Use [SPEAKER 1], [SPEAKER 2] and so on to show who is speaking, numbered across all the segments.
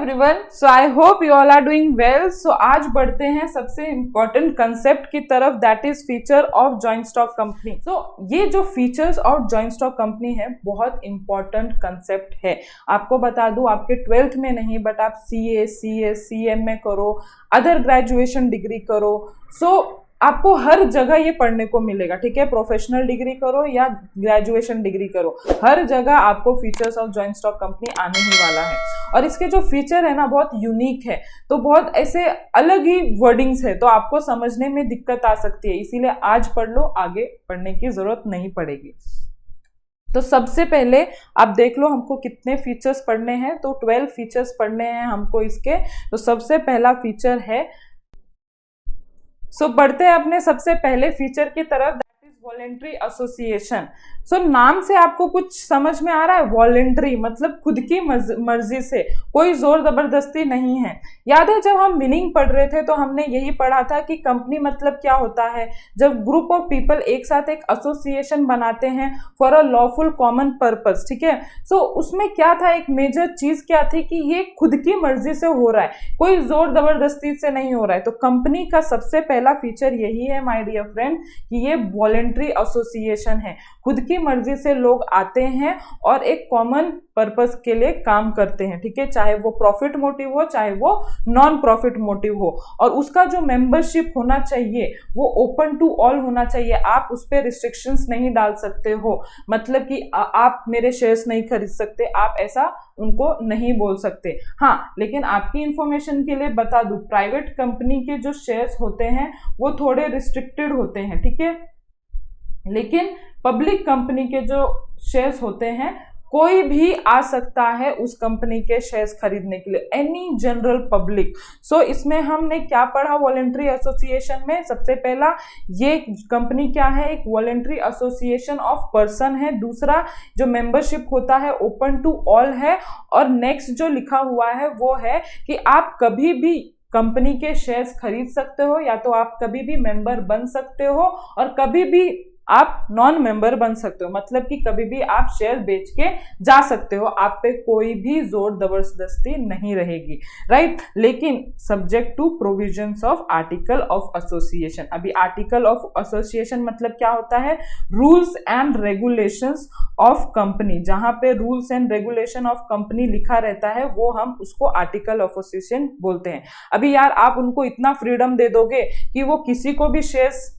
[SPEAKER 1] Everyone, so I hope you all are doing well. So आज बढ़ते हैं सबसे इंपॉर्टेंट कंसेप्ट की तरफ, that is feature of joint stock company. So ये जो features of joint stock company है बहुत इंपॉर्टेंट कंसेप्ट है। आपको बता दूं, आपके 12th में नहीं बट आप CA, CS, CM में करो, अदर ग्रेजुएशन डिग्री करो, सो आपको हर जगह ये पढ़ने को मिलेगा। ठीक है, प्रोफेशनल डिग्री करो या ग्रेजुएशन डिग्री करो, हर जगह आपको features of joint stock company आने ही वाला है। और इसके जो फीचर है ना बहुत यूनिक है, तो बहुत ऐसे अलग ही वर्डिंग्स है, तो आपको समझने में दिक्कत आ सकती है, इसीलिए आज पढ़ लो, आगे पढ़ने की जरूरत नहीं पड़ेगी। तो सबसे पहले आप देख लो हमको कितने फीचर्स पढ़ने हैं, तो 12 फीचर्स पढ़ने हैं हमको इसके। तो सबसे पहला फीचर है, बढ़ते हैं अपने सबसे पहले फीचर की तरफ, दैट इज वॉलेंट्री एसोसिएशन। नाम से आपको कुछ समझ में आ रहा है? वॉलेंट्री मतलब खुद की मर्जी से, कोई जोर जबरदस्ती नहीं है। याद है जब हम मीनिंग पढ़ रहे थे तो हमने यही पढ़ा था कि कंपनी मतलब क्या होता है, जब ग्रुप ऑफ पीपल एक साथ एक एसोसिएशन बनाते हैं for a lawful common purpose. ठीक है, उसमें क्या था, एक मेजर चीज क्या थी कि ये खुद की मर्जी से हो रहा है, कोई जोर जबरदस्ती से नहीं हो रहा है। तो कंपनी का सबसे पहला फीचर यही है माय डियर फ्रेंड कि ये वॉलेंट्री एसोसिएशन है, खुद की मर्जी से लोग आते हैं और एक कॉमन पर्पस के लिए काम करते हैं। ठीक है, चाहे वो प्रॉफिट मोटिव हो चाहे वो नॉन प्रॉफिट मोटिव हो, और उसका जो मेंबरशिप होना चाहिए वो ओपन टू ऑल होना चाहिए। आप उस पर रिस्ट्रिक्शंस नहीं डाल सकते हो, मतलब कि आप मेरे शेयर्स नहीं खरीद सकते, आप ऐसा उनको नहीं बोल सकते। हाँ, लेकिन आपकी इंफॉर्मेशन के लिए बता दूं, प्राइवेट कंपनी के जो शेयर्स होते हैं वो थोड़े रिस्ट्रिक्टेड होते हैं। ठीक है, लेकिन पब्लिक कंपनी के जो शेयर्स होते हैं कोई भी आ सकता है उस कंपनी के शेयर्स खरीदने के लिए, एनी जनरल पब्लिक। इसमें हमने क्या पढ़ा वॉलेंट्री एसोसिएशन में? सबसे पहला, ये कंपनी क्या है, एक वॉलेंट्री एसोसिएशन ऑफ पर्सन है। दूसरा, जो मेंबरशिप होता है ओपन टू ऑल है। और नेक्स्ट जो लिखा हुआ है वो है कि आप कभी भी कंपनी के शेयर्स खरीद सकते हो, या तो आप कभी भी मेंबर बन सकते हो और कभी भी आप नॉन मेंबर बन सकते हो, मतलब कि कभी भी आप शेयर बेच के जा सकते हो, आप पे कोई भी जोर जबरदस्ती नहीं रहेगी, राइट। लेकिन subject to provisions of article of association. अभी आर्टिकल ऑफ एसोसिएशन मतलब क्या होता है? Rules and regulations of company. जहां पे rules and regulation of company लिखा रहता है वो हम उसको आर्टिकल ऑफ एसोसिएशन बोलते हैं। अभी यार आप उनको इतना फ्रीडम दे दोगे कि वो किसी को भी शेयर्स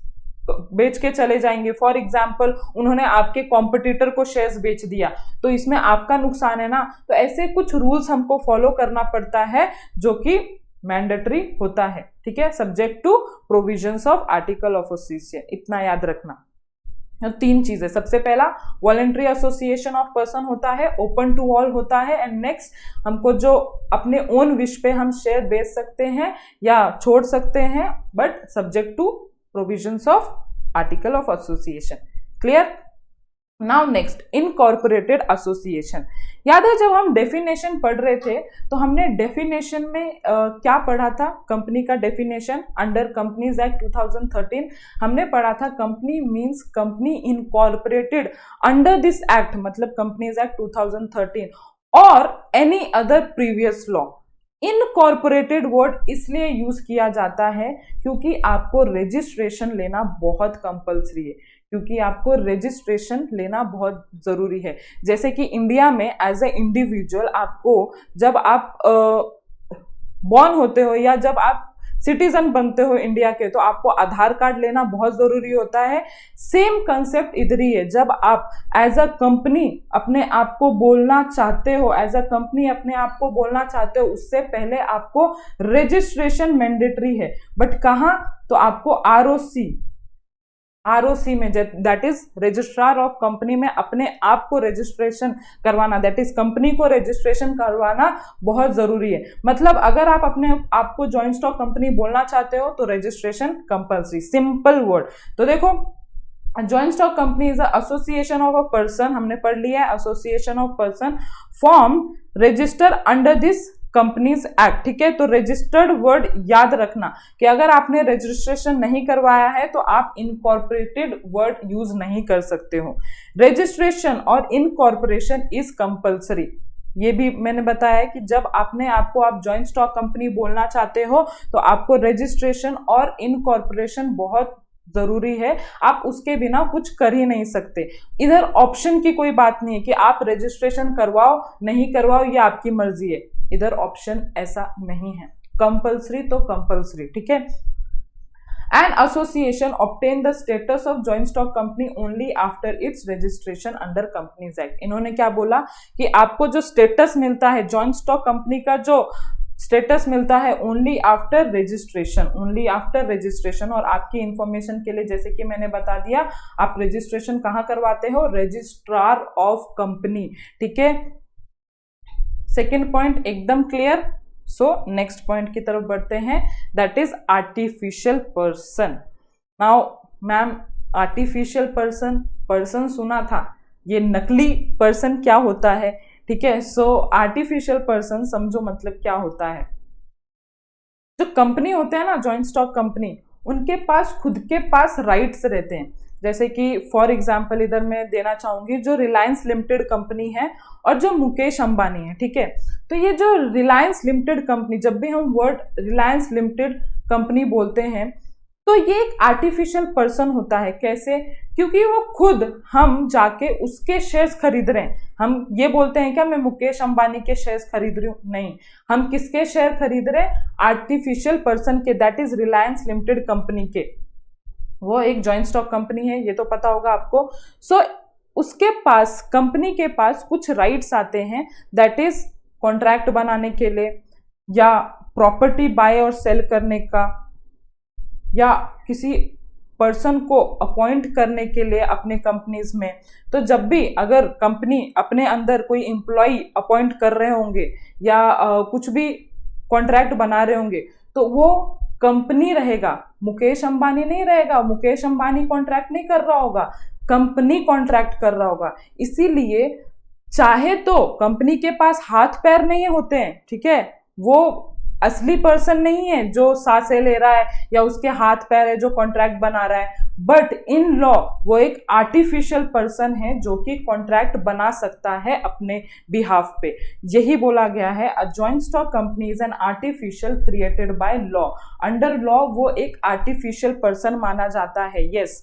[SPEAKER 1] बेच के चले जाएंगे। फॉर एग्जाम्पल, उन्होंने आपके कॉम्पिटिटर को शेयर्स बेच दिया तो इसमें आपका नुकसान है ना। तो ऐसे कुछ रूल्स हमको फॉलो करना पड़ता है जो कि मैंडेटरी होता है। ठीक है, subject to provisions of article of association, इतना याद रखना। तो 3 चीजें, सबसे पहला वॉलेंट्री एसोसिएशन ऑफ पर्सन होता है, ओपन टू ऑल होता है, एंड नेक्स्ट हमको जो अपने ओन विश पे हम शेयर बेच सकते हैं या छोड़ सकते हैं, but subject to provisions of article of association. Clear? Now next, incorporated association. याद है जब हम डेफिनेशन पढ़ रहे थे तो हमने डेफिनेशन में क्या पढ़ा था? कंपनी का डेफिनेशन अंडर कंपनीज एक्ट 2013 हमने पढ़ा था, company means company incorporated under this act, मतलब कंपनीज एक्ट 2013 और any other previous law. Incorporated word इसलिए यूज किया जाता है क्योंकि आपको रजिस्ट्रेशन लेना बहुत कंपल्सरी है, क्योंकि आपको रजिस्ट्रेशन लेना बहुत जरूरी है। जैसे कि इंडिया में एज ए इंडिविजुअल आपको जब आप बॉर्न होते हो या जब आप सिटीजन बनते हो इंडिया के, तो आपको आधार कार्ड लेना बहुत जरूरी होता है। सेम कंसेप्ट इधर ही है, जब आप एज अ कंपनी अपने आप को बोलना चाहते हो, एज अ कंपनी अपने आप को बोलना चाहते हो, उससे पहले आपको रजिस्ट्रेशन मैंडेटरी है। बट कहाँ? तो आपको आरओसी में, that is registrar of company में अपने आप को रजिस्ट्रेशन करवाना, दैट इज कंपनी को रजिस्ट्रेशन करवाना बहुत जरूरी है। मतलब अगर आप अपने आप को जॉइंट स्टॉक कंपनी बोलना चाहते हो तो रजिस्ट्रेशन कंपल्सरी, सिंपल वर्ड। तो देखो, joint stock company is association of a person, हमने पढ़ लिया है, association of person form register under this companies act. ठीक है, तो रजिस्टर्ड वर्ड याद रखना कि अगर आपने रजिस्ट्रेशन नहीं करवाया है तो आप इनकॉर्पोरेटेड वर्ड यूज नहीं कर सकते हो। रजिस्ट्रेशन और इनकॉर्पोरेशन इज कंपल्सरी। ये भी मैंने बताया है कि जब अपने आप को आप जॉइंट स्टॉक कंपनी बोलना चाहते हो तो आपको रजिस्ट्रेशन और इनकॉर्पोरेशन बहुत जरूरी है। आप उसके बिना कुछ कर ही नहीं सकते। इधर ऑप्शन की कोई बात नहीं है कि आप रजिस्ट्रेशन करवाओ नहीं करवाओ, ये आपकी मर्जी है। इधर ऑप्शन ऐसा नहीं है, कंपल्सरी तो कंपल्सरी, ठीक है। An association obtain the status of joint stock company only after its registration under Companies Act। इन्होंने क्या बोला कि आपको जो स्टेटस मिलता है जॉइंट स्टॉक कंपनी का, जो स्टेटस मिलता है only after registration, only after registration. और आपकी इंफॉर्मेशन के लिए जैसे कि मैंने बता दिया, आप रजिस्ट्रेशन कहाँ करवाते हो, रजिस्ट्रार ऑफ कंपनी, ठीक है। सेकेंड पॉइंट एकदम क्लियर। सो नेक्स्ट पॉइंट की तरफ बढ़ते हैं, that is artificial person. Now ma'am, artificial person, person सुना था, ये नकली पर्सन क्या होता है, ठीक है। सो आर्टिफिशियल पर्सन समझो मतलब क्या होता है। जो कंपनी होते हैं ना जॉइंट स्टॉक कंपनी, उनके पास खुद के पास राइट्स रहते हैं। जैसे कि फॉर एग्जांपल इधर मैं देना चाहूंगी, जो रिलायंस लिमिटेड कंपनी है और जो मुकेश अंबानी है, ठीक है। तो ये जो रिलायंस लिमिटेड कंपनी, जब भी हम वर्ड रिलायंस लिमिटेड कंपनी बोलते हैं तो ये एक आर्टिफिशियल पर्सन होता है। कैसे? क्योंकि वो खुद हम जाके उसके शेयर्स खरीद रहे हैं। हम ये बोलते हैं क्या मैं मुकेश अंबानी के शेयर्स खरीद रही हूँ? नहीं, हम किसके शेयर खरीद रहे हैं? आर्टिफिशियल पर्सन के, that is Reliance limited company के। वो एक जॉइंट स्टॉक कंपनी है, ये तो पता होगा आपको। सो उसके पास, कंपनी के पास कुछ राइट्स आते हैं, दैट इज कॉन्ट्रैक्ट बनाने के लिए, या प्रॉपर्टी बाय और सेल करने का, या किसी पर्सन को अपॉइंट करने के लिए अपने कंपनीज में। तो जब भी अगर कंपनी अपने अंदर कोई एम्प्लॉय अपॉइंट कर रहे होंगे या कुछ भी कॉन्ट्रैक्ट बना रहे होंगे, तो वो कंपनी रहेगा, मुकेश अंबानी नहीं रहेगा। मुकेश अंबानी कॉन्ट्रैक्ट नहीं कर रहा होगा, कंपनी कॉन्ट्रैक्ट कर रहा होगा। इसीलिए चाहे तो कंपनी के पास हाथ पैर नहीं होते हैं, ठीक है, वो असली पर्सन नहीं है जो सांसें ले रहा है या उसके हाथ पैर है जो कॉन्ट्रैक्ट बना रहा है, बट इन लॉ वो एक आर्टिफिशियल पर्सन है जो कि कॉन्ट्रैक्ट बना सकता है अपने बिहाफ पे। यही बोला गया है, अ joint stock company is an artificial created by law. Under law वो एक आर्टिफिशियल पर्सन माना जाता है। यस,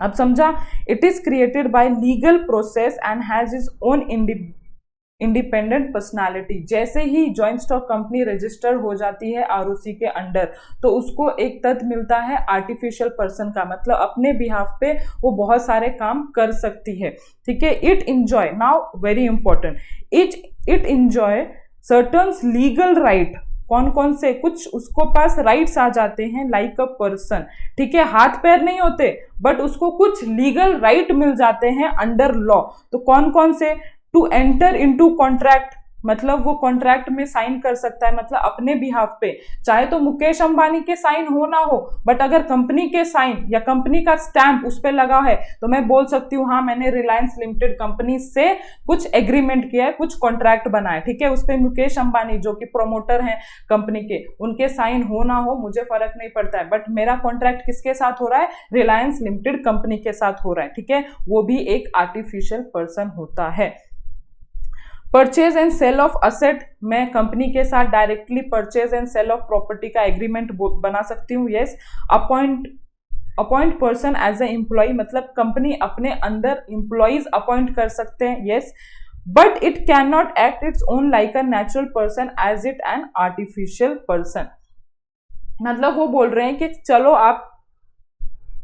[SPEAKER 1] अब समझा? It is created by legal process and has is own independent personality. जैसे ही जॉइंट स्टॉक कंपनी रजिस्टर हो जाती है आरओसी के अंडर, तो उसको एक तथ्य मिलता है आर्टिफिशियल पर्सन का, मतलब अपने बिहाफ पे वो बहुत सारे काम कर सकती है, ठीक है। It enjoy, now very important, it enjoy certain legal right. कौन कौन से? कुछ उसको पास राइट्स आ जाते हैं लाइक अ पर्सन, ठीक है। हाथ पैर नहीं होते बट उसको कुछ लीगल राइट मिल जाते हैं अंडर लॉ। तो कौन कौन से? टू एंटर इनटू कॉन्ट्रैक्ट, मतलब वो कॉन्ट्रैक्ट में साइन कर सकता है, मतलब अपने बिहाफ पे। चाहे तो मुकेश अंबानी के साइन हो ना हो, बट अगर कंपनी के साइन या कंपनी का स्टैंप उस पर लगा है तो मैं बोल सकती हूँ हाँ मैंने रिलायंस लिमिटेड कंपनी से कुछ एग्रीमेंट किया है, कुछ कॉन्ट्रैक्ट बनाया, ठीक है। उस पर मुकेश अंबानी जो कि प्रोमोटर हैं कंपनी के, उनके साइन हो ना हो मुझे फर्क नहीं पड़ता है, बट मेरा कॉन्ट्रैक्ट किसके साथ हो रहा है? रिलायंस लिमिटेड कंपनी के साथ हो रहा है, ठीक है। वो भी एक आर्टिफिशियल पर्सन होता है। Purchase and sale of asset, मैं कंपनी के साथ directly purchase and sale of property का एग्रीमेंट बना सकती हूँ। Yes. Appoint person as a employ, मतलब कंपनी अपने अंदर एम्प्लॉयज अपॉइंट कर सकते हैं। Yes, but it can not act its own like a natural person as it an artificial person. मतलब वो बोल रहे हैं कि चलो आप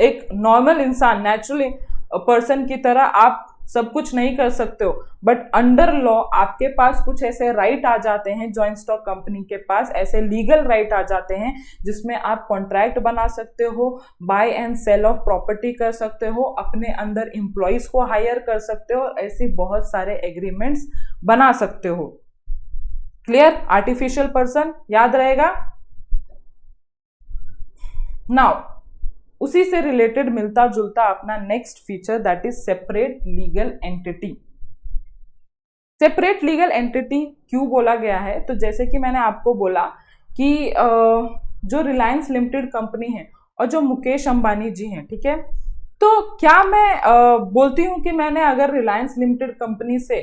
[SPEAKER 1] एक नॉर्मल इंसान, नेचुरल पर्सन की तरह आप सब कुछ नहीं कर सकते हो, बट अंडर लॉ आपके पास कुछ ऐसे राइट आ जाते हैं, जॉइंट स्टॉक कंपनी के पास ऐसे लीगल राइट आ जाते हैं जिसमें आप कॉन्ट्रैक्ट बना सकते हो, buy and sale of property कर सकते हो, अपने अंदर एम्प्लॉयज को हायर कर सकते हो, और ऐसे बहुत सारे एग्रीमेंट्स बना सकते हो। क्लियर? आर्टिफिशियल पर्सन याद रहेगा। नाउ उसी से रिलेटेड मिलता जुलता अपना next feature, that is separate legal entity. Separate legal entity क्यों बोला गया है? तो जैसे कि मैंने आपको बोला कि जो रिलायंस लिमिटेड कंपनी है और जो मुकेश अंबानी जी हैं, ठीक है, तो क्या मैं बोलती हूँ कि मैंने अगर रिलायंस लिमिटेड कंपनी से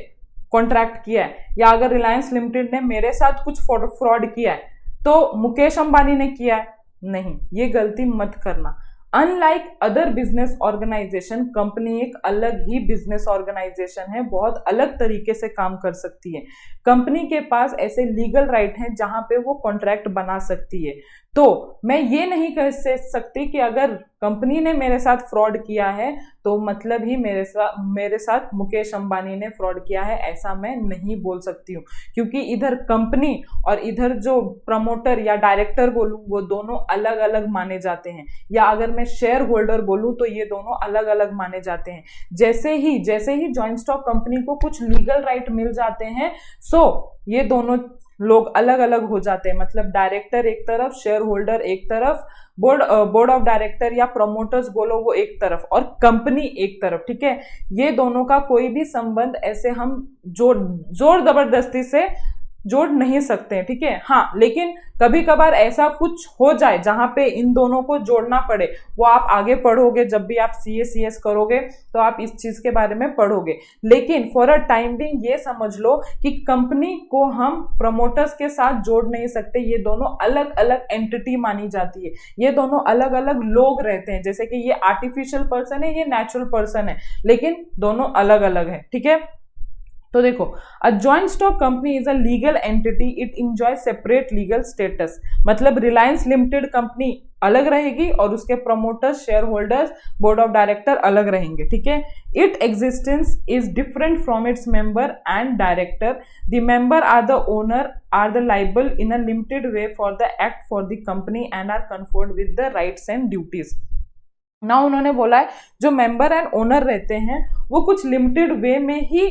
[SPEAKER 1] कॉन्ट्रैक्ट किया है, या अगर रिलायंस लिमिटेड ने मेरे साथ कुछ फ्रॉड किया है तो मुकेश अंबानी ने किया है? नहीं, ये गलती मत करना। Unlike other business organisation, company एक अलग ही बिजनेस ऑर्गेनाइजेशन है, बहुत अलग तरीके से काम कर सकती है। कंपनी के पास ऐसे लीगल राइट हैं जहां पे वो कॉन्ट्रैक्ट बना सकती है। तो मैं ये नहीं कह सकती कि अगर कंपनी ने मेरे साथ फ्रॉड किया है तो मतलब ही मेरे साथ मुकेश अंबानी ने फ्रॉड किया है, ऐसा मैं नहीं बोल सकती हूँ, क्योंकि इधर कंपनी और इधर जो प्रमोटर या डायरेक्टर बोलूँ वो दोनों अलग अलग माने जाते हैं, या अगर मैं शेयर होल्डर बोलूँ तो ये दोनों अलग अलग माने जाते हैं। जैसे ही जॉइंट स्टॉक कंपनी को कुछ लीगल राइट मिल जाते हैं, सो ये दोनों लोग अलग अलग हो जाते हैं, मतलब डायरेक्टर एक तरफ, शेयर होल्डर एक तरफ, बोर्ड ऑफ डायरेक्टर या प्रमोटर्स बोलो वो एक तरफ, और कंपनी एक तरफ। ठीक है, ये दोनों का कोई भी संबंध ऐसे हम जोर जबरदस्ती से जोड़ नहीं सकते हैं। ठीक है, हाँ, लेकिन कभी कभार ऐसा कुछ हो जाए जहां पे इन दोनों को जोड़ना पड़े, वो आप आगे पढ़ोगे, जब भी आप CS करोगे तो आप इस चीज के बारे में पढ़ोगे। लेकिन फॉर अ टाइम बिंग ये समझ लो कि कंपनी को हम प्रमोटर्स के साथ जोड़ नहीं सकते, ये दोनों अलग अलग एंटिटी मानी जाती है, ये दोनों अलग अलग लोग रहते हैं। जैसे कि ये आर्टिफिशियल पर्सन है, ये नेचुरल पर्सन है, लेकिन दोनों अलग अलग है। ठीक है, तो देखो, a joint stock company is a legal entity, it enjoy separate legal status. मतलब रिलायंस लिमिटेड कंपनी अलग रहेगी और उसके promoters, share holders, board of director अलग रहेंगे। ठीक है, it existence is different from its member and director. The member are the owner are the liable in a limited way for the act for the company and are conferred with the rights and duties. ना उन्होंने बोला है जो member and owner रहते हैं वो कुछ limited way में ही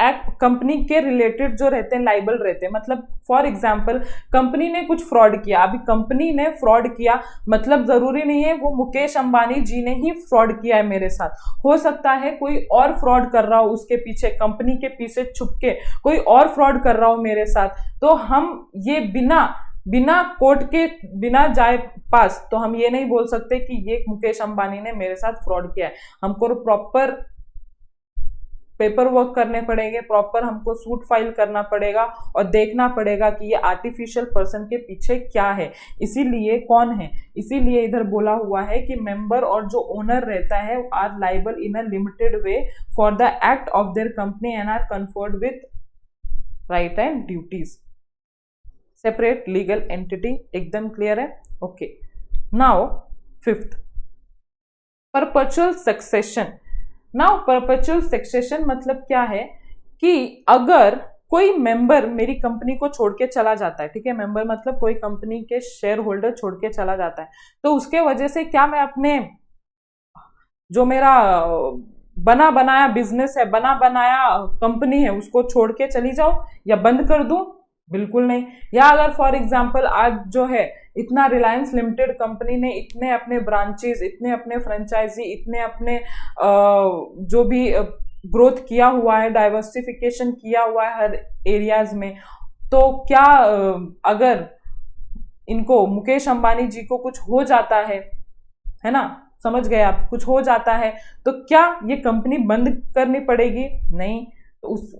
[SPEAKER 1] एक्ट कंपनी के रिलेटेड जो रहते हैं लाइबल रहते हैं। मतलब फॉर एग्जांपल कंपनी ने कुछ फ्रॉड किया, अभी कंपनी ने फ्रॉड किया मतलब जरूरी नहीं है वो मुकेश अंबानी जी ने ही फ्रॉड किया है मेरे साथ, हो सकता है कोई और फ्रॉड कर रहा हो उसके पीछे, कंपनी के पीछे छुप के कोई और फ्रॉड कर रहा हो मेरे साथ। तो हम ये बिना कोर्ट के बिना जाए पास तो हम ये नहीं बोल सकते कि ये मुकेश अंबानी ने मेरे साथ फ्रॉड किया है। हमको प्रॉपर पेपर वर्क करने पड़ेंगे, प्रॉपर हमको सूट फाइल करना पड़ेगा और देखना पड़ेगा कि ये आर्टिफिशियल पर्सन के पीछे क्या है, इसीलिए कौन है। इसीलिए इधर बोला हुआ है कि मेंबर और जो ओनर रहता है are liable in a limited way for the act of their company and are conferred with right and duties. Separate legal entity, एकदम क्लियर है? Okay, now fifth, perpetual succession. Now perpetual succession मतलब क्या है कि अगर कोई member मेरी company को छोड़ के चला जाता है, ठीक है, मेंबर मतलब कोई कंपनी के शेयर होल्डर छोड़ के चला जाता है, तो उसके वजह से क्या मैं अपने जो मेरा बना बनाया बिजनेस है, बना बनाया कंपनी है, उसको छोड़ के चली जाऊं या बंद कर दूं? बिल्कुल नहीं। या अगर फॉर एग्जांपल आज जो है इतना रिलायंस लिमिटेड कंपनी ने इतने अपने ब्रांचेस, इतने अपने फ्रेंचाइजी, इतने अपने जो भी ग्रोथ किया हुआ है, डाइवर्सिफिकेशन किया हुआ है हर एरियाज में, तो क्या अगर इनको मुकेश अंबानी जी को कुछ हो जाता है ना, समझ गए आप, कुछ हो जाता है तो क्या ये कंपनी बंद करनी पड़ेगी? नहीं। तो उस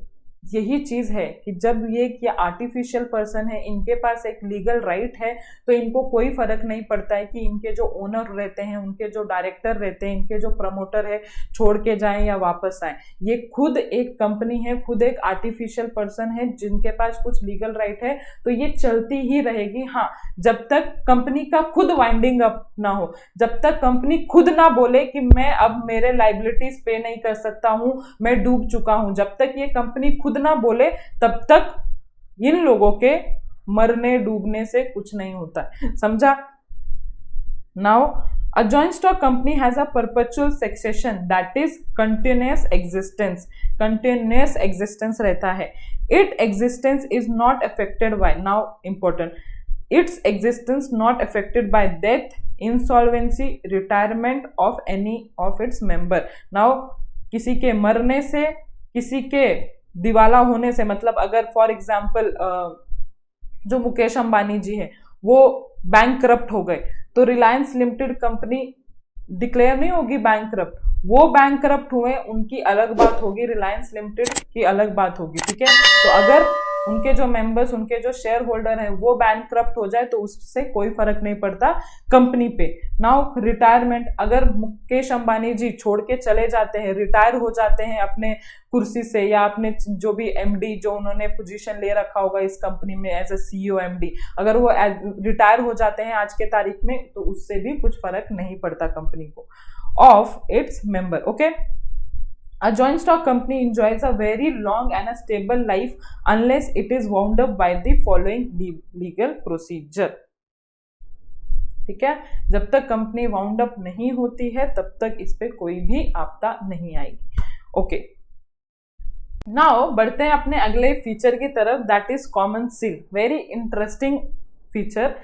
[SPEAKER 1] यही चीज है कि जब ये आर्टिफिशियल पर्सन है, इनके पास एक लीगल राइट है, तो इनको कोई फर्क नहीं पड़ता है कि इनके जो ओनर रहते हैं, उनके जो डायरेक्टर रहते हैं, इनके जो प्रमोटर है छोड़ के जाएं या वापस आए। ये खुद एक कंपनी है, खुद एक आर्टिफिशियल पर्सन है जिनके पास कुछ लीगल राइट है, तो ये चलती ही रहेगी। हाँ, जब तक कंपनी का खुद वाइंडिंग अप ना हो, जब तक कंपनी खुद ना बोले कि मैं अब मेरे लाइबिलिटीज पे नहीं कर सकता हूं, मैं डूब चुका हूं, जब तक ये कंपनी खुद ना बोले तब तक इन लोगों के मरने डूबने से कुछ नहीं होता है। समझा? Now a joint stock company has a perpetual succession that is continuous existence. Continuous existence रहता है। It existence is not affected by, now important, its existence not affected by death, insolvency, retirement of any of its member. Now किसी के मरने से, किसी के दिवाला होने से, मतलब अगर फॉर एग्जाम्पल जो मुकेश अंबानी जी है वो बैंक करप्ट हो गए तो रिलायंस लिमिटेड कंपनी डिक्लेयर नहीं होगी बैंकक्रप्ट, वो बैंकक्रप्ट हुए उनकी अलग बात होगी, रिलायंस लिमिटेड की अलग बात होगी, ठीक है। तो अगर उनके जो मेंबर्स, उनके जो शेयर होल्डर हैं वो बैंकक्रप्ट हो जाए तो उससे कोई फर्क नहीं पड़ता कंपनी पे। नाउ रिटायरमेंट, अगर मुकेश अंबानी जी छोड़ के चले जाते हैं, रिटायर हो जाते हैं अपने कुर्सी से, या अपने जो भी एमडी जो उन्होंने पोजीशन ले रखा होगा इस कंपनी में एज अ सीईओ एमडी, अगर वो रिटायर हो जाते हैं आज के तारीख में, तो उससे भी कुछ फर्क नहीं पड़ता कंपनी को of its member, okay. A joint stock company enjoys a very long and a stable life unless it is wound up by the following legal procedure. ठीक है, जब तक कंपनी वाउंड अप नहीं होती है तब तक इस पे कोई भी आपदा नहीं आएगी, ओके। नाउ बढ़ते हैं अपने अगले फीचर की तरफ, that is common seal. Very interesting feature.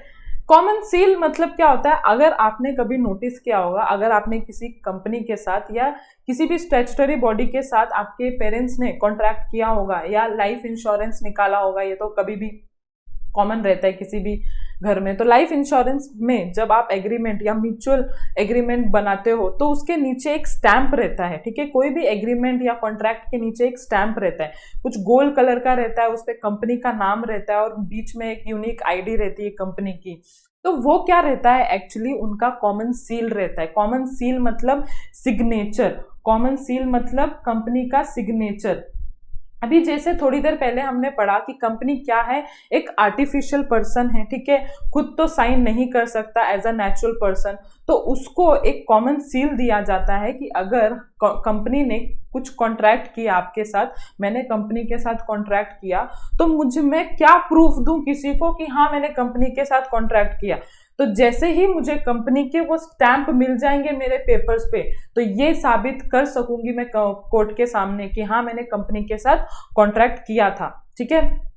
[SPEAKER 1] Common seal मतलब क्या होता है, अगर आपने कभी नोटिस किया होगा, अगर आपने किसी कंपनी के साथ या किसी भी स्टैट्यूटरी बॉडी के साथ आपके पेरेंट्स ने कॉन्ट्रैक्ट किया होगा या लाइफ इंश्योरेंस निकाला होगा, ये तो कभी भी कॉमन रहता है किसी भी घर में। तो लाइफ इंश्योरेंस में जब आप एग्रीमेंट या म्यूचुअल एग्रीमेंट बनाते हो तो उसके नीचे एक स्टैंप रहता है, ठीक है। कोई भी एग्रीमेंट या कॉन्ट्रैक्ट के नीचे एक स्टैंप रहता है, कुछ गोल्ड कलर का रहता है, उस पर कंपनी का नाम रहता है और बीच में एक यूनिक आईडी रहती है कंपनी की। तो वो क्या रहता है, एक्चुअली उनका कॉमन सील रहता है। कॉमन सील मतलब सिग्नेचर, कॉमन सील मतलब कंपनी का सिग्नेचर। अभी जैसे थोड़ी देर पहले हमने पढ़ा कि कंपनी क्या है, एक आर्टिफिशियल पर्सन है, ठीक है, खुद तो साइन नहीं कर सकता एज अ नेचुरल पर्सन, तो उसको एक कॉमन सील दिया जाता है कि अगर कंपनी ने कुछ कॉन्ट्रैक्ट किया आपके साथ, मैंने कंपनी के साथ कॉन्ट्रैक्ट किया, तो मैं क्या प्रूफ दूं किसी को कि हाँ मैंने कंपनी के साथ कॉन्ट्रैक्ट किया। तो जैसे ही मुझे कंपनी के वो स्टैंप मिल जाएंगे मेरे पेपर्स पे, तो ये साबित कर सकूंगी मैं कोर्ट के सामने कि हाँ मैंने कंपनी के साथ कॉन्ट्रैक्ट किया था, ठीक है।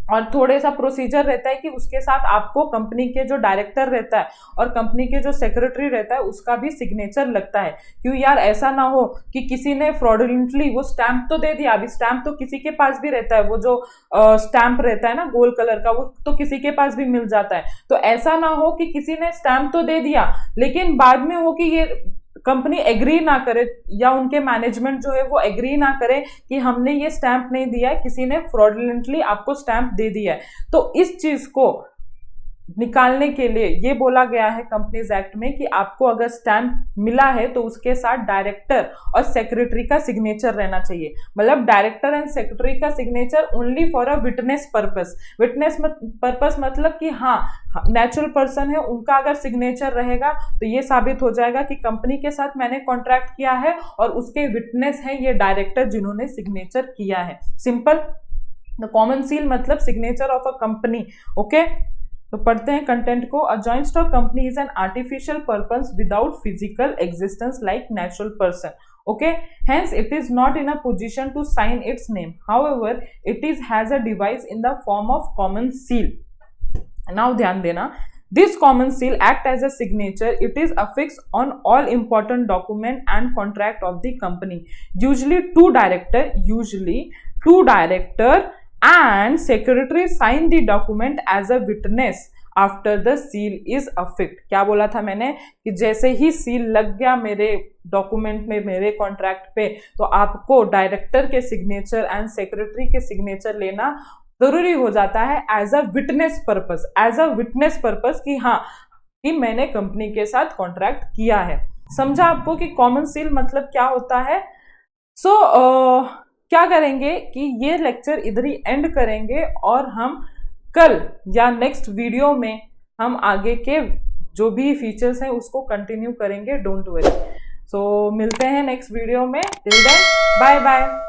[SPEAKER 1] और थोड़े सा प्रोसीजर रहता है कि उसके साथ आपको कंपनी के जो डायरेक्टर रहता है और कंपनी के जो सेक्रेटरी रहता है उसका भी सिग्नेचर लगता है। क्यों यार, ऐसा ना हो कि किसी ने फ्रॉडुलेंटली वो स्टैंप तो दे दिया, अभी स्टैंप तो किसी के पास भी रहता है, वो जो स्टैंप रहता है ना गोल्ड कलर का, वो तो किसी के पास भी मिल जाता है। तो ऐसा ना हो कि किसी ने स्टैंप तो दे दिया लेकिन बाद में हो कि ये कंपनी एग्री ना करे या उनके मैनेजमेंट जो है वो एग्री ना करे कि हमने ये स्टैंप नहीं दिया है, किसी ने फ्रॉडुलेंटली आपको स्टैंप दे दिया है। तो इस चीज को निकालने के लिए ये बोला गया है कंपनीज एक्ट में कि आपको अगर स्टैंप मिला है तो उसके साथ डायरेक्टर और सेक्रेटरी का सिग्नेचर रहना चाहिए। मतलब डायरेक्टर एंड सेक्रेटरी का signature only for a witness purpose. Witness purpose मतलब कि हाँ नेचुरल पर्सन है, उनका अगर सिग्नेचर रहेगा तो ये साबित हो जाएगा कि कंपनी के साथ मैंने कॉन्ट्रैक्ट किया है और उसके विटनेस है ये डायरेक्टर जिन्होंने सिग्नेचर किया है। सिंपल। कॉमन सील मतलब signature of a company, okay. तो पढ़ते हैं कंटेंट को। अ joint stock company is an artificial purpose without physical existence like natural person, okay, hence it is not in a position to sign its name, however it is has a device in the form of common seal. Now ध्यान देना, this common seal act as a signature, it is affixed on all important document and contract of the company, usually two director and secretary sign the document as a witness after the seal is affixed. क्या बोला था मैंने कि जैसे ही seal लग गया मेरे document में, मेरे कॉन्ट्रैक्ट पे, तो आपको डायरेक्टर के सिग्नेचर एंड सेक्रेटरी के सिग्नेचर लेना जरूरी हो जाता है एज अ विटनेस पर्पस कि हाँ कि मैंने कंपनी के साथ कॉन्ट्रैक्ट किया है। समझा आपको कि कॉमन सील मतलब क्या होता है। क्या करेंगे कि ये लेक्चर इधर ही एंड करेंगे और हम कल या नेक्स्ट वीडियो में हम आगे के जो भी फीचर्स हैं उसको कंटिन्यू करेंगे, डोंट वरी। सो मिलते हैं नेक्स्ट वीडियो में, टिल देन बाय बाय।